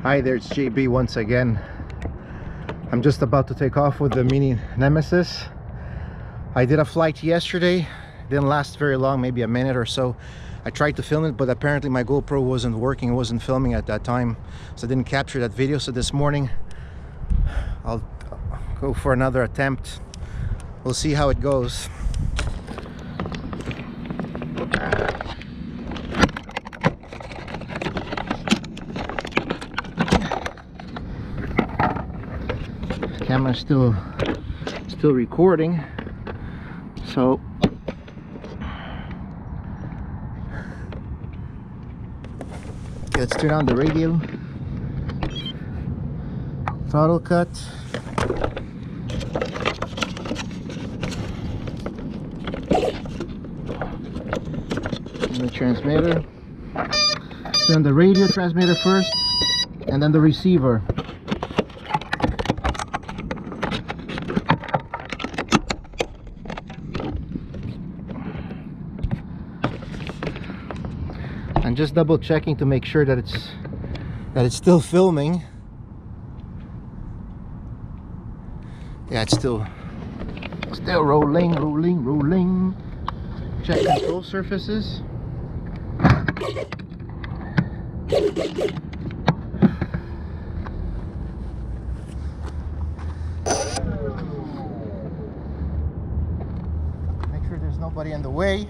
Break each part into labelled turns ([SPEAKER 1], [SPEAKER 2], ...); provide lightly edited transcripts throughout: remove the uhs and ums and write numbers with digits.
[SPEAKER 1] Hi there, it's JB once again. I'm just about to take off with the Mini Nemesis. I did a flight yesterday, didn't last very long, maybe a minute or so. I tried to film it, but apparently my GoPro wasn't working, it wasn't filming at that time, so I didn't capture that video. So this morning I'll go for another attempt. We'll see how it goes. Camera's still recording, so let's turn on the radio, throttle cut, and the transmitter. Turn the radio transmitter first and then the receiver. And just double checking to make sure that it's still filming. Yeah, it's still rolling. Check control surfaces. Make sure there's nobody in the way.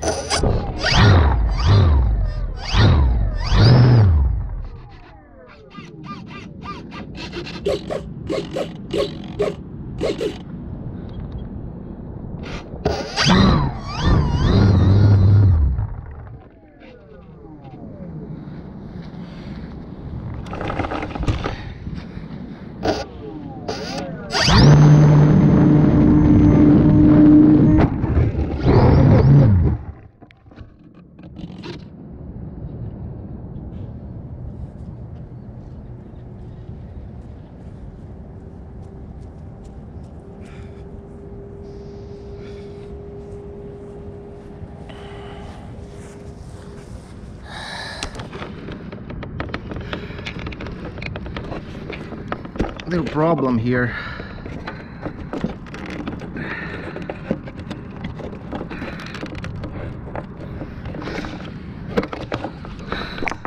[SPEAKER 1] Little problem here.